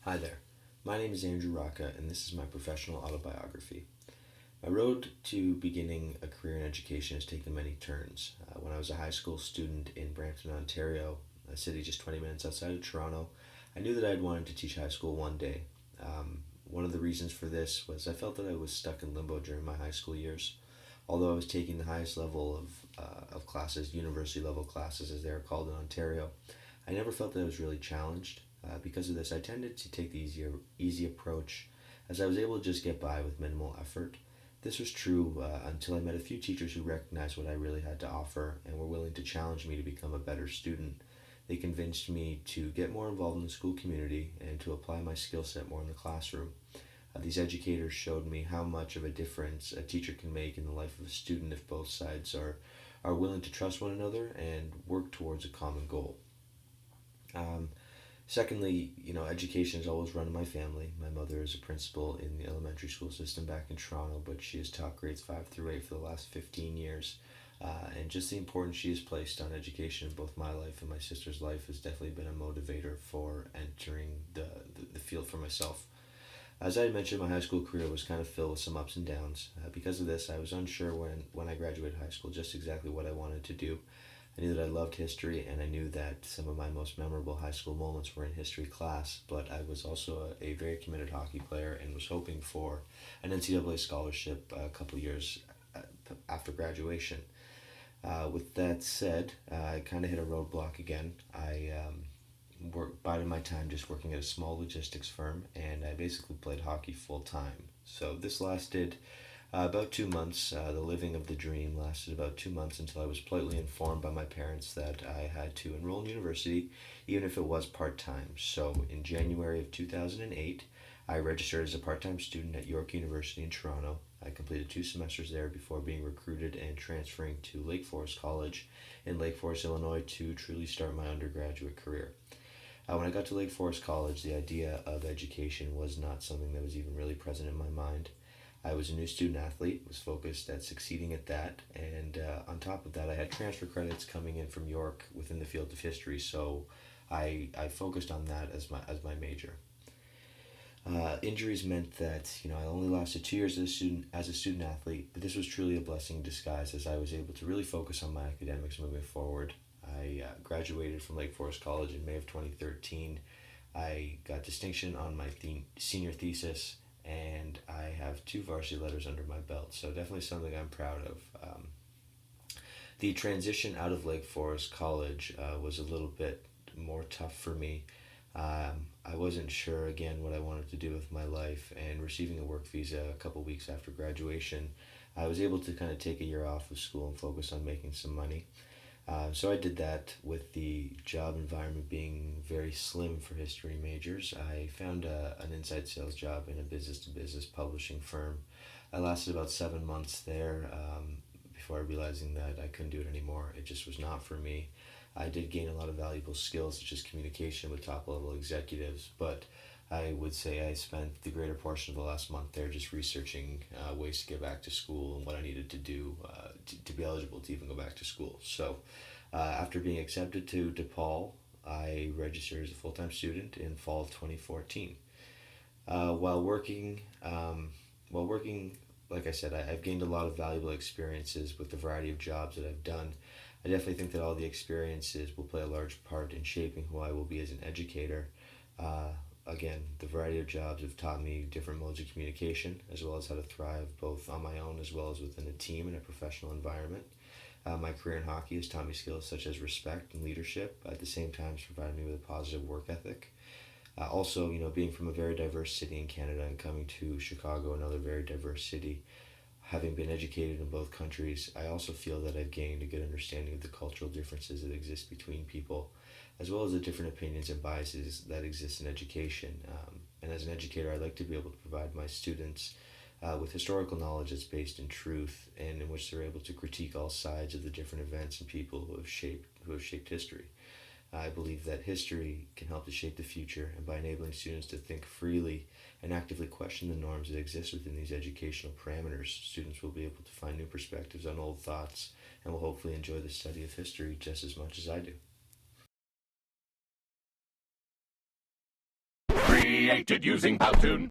Hi there. My name is Andrew Rocca, and this is my professional autobiography. My road to beginning a career in education has taken many turns. When I was a high school student in Brampton, Ontario, a city just 20 minutes outside of Toronto, I knew that I'd wanted to teach high school one day. One of the reasons for this was I felt that I was stuck in limbo during my high school years. Although I was taking the highest level of classes, university level classes as they are called in Ontario, I never felt that I was really challenged. Because of this, I tended to take the easy approach, as I was able to just get by with minimal effort. This was true until I met a few teachers who recognized what I really had to offer and were willing to challenge me to become a better student. They convinced me to get more involved in the school community and to apply my skill set more in the classroom. These educators showed me how much of a difference a teacher can make in the life of a student if both sides are willing to trust one another and work towards a common goal. Um, Secondly, education has always run in my family. My mother is a principal in the elementary school system back in Toronto, but she has taught grades 5 through 8 for the last 15 years. And just the importance she has placed on education in both my life and my sister's life has definitely been a motivator for entering the field for myself. As I had mentioned, my high school career was kind of filled with some ups and downs. Because of this, I was unsure when I graduated high school just exactly what I wanted to do. I knew that I loved history, and I knew that some of my most memorable high school moments were in history class, but I was also a very committed hockey player and was hoping for an NCAA scholarship a couple years uh, after graduation. With that said, I kind of hit a roadblock again. I bided my time just working at a small logistics firm, and I basically played hockey full time. So this lasted about 2 months. The living of the dream lasted about 2 months until I was politely informed by my parents that I had to enroll in university, even if it was part time. So in January of 2008, I registered as a part time student at York University in Toronto. I completed 2 semesters there before being recruited and transferring to Lake Forest College in Lake Forest, Illinois to truly start my undergraduate career. When I got to Lake Forest College, the idea of education was not something that was even really present in my mind. I was a new student athlete, was focused at succeeding at that, and on top of that, I had transfer credits coming in from York within the field of history, so I focused on that as my major. Injuries meant that I only lasted 2 years as a student athlete, but this was truly a blessing in disguise as I was able to really focus on my academics moving forward. I graduated from Lake Forest College in May of 2013. I got distinction on my senior thesis, and I have two varsity letters under my belt. So definitely something I'm proud of. The transition out of Lake Forest College was a little bit more tough for me. I wasn't sure again what I wanted to do with my life, and receiving a work visa a couple weeks after graduation, I was able to kind of take a year off of school and focus on making some money. So I did that with the job environment being very slim for history majors. I found an inside sales job in a business to business publishing firm. I lasted about 7 months there before realizing that I couldn't do it anymore. It just was not for me. I did gain a lot of valuable skills such as communication with top level executives, but I would say I spent the greater portion of the last month there just researching ways to get back to school and what I needed to do to be eligible to even go back to school. So, after being accepted to DePaul, I registered as a full time student in fall of 2014. Uh, while working, um, while working, like I said, I've gained a lot of valuable experiences with the variety of jobs that I've done. I definitely think that all the experiences will play a large part in shaping who I will be as an educator. Uh, Again, the variety of jobs have taught me different modes of communication, as well as how to thrive both on my own as well as within a team in a professional environment. My career in hockey has taught me skills such as respect and leadership, at the same time, it's provided me with a positive work ethic. Also, being from a very diverse city in Canada and coming to Chicago, another very diverse city, having been educated in both countries, I also feel that I've gained a good understanding of the cultural differences that exist between people, as well as the different opinions and biases that exist in education. And as an educator, I like to be able to provide my students with historical knowledge that's based in truth and in which they're able to critique all sides of the different events and people who have shaped history. I believe that history can help to shape the future, and by enabling students to think freely and actively question the norms that exist within these educational parameters, students will be able to find new perspectives on old thoughts and will hopefully enjoy the study of history just as much as I do. created using Powtoon.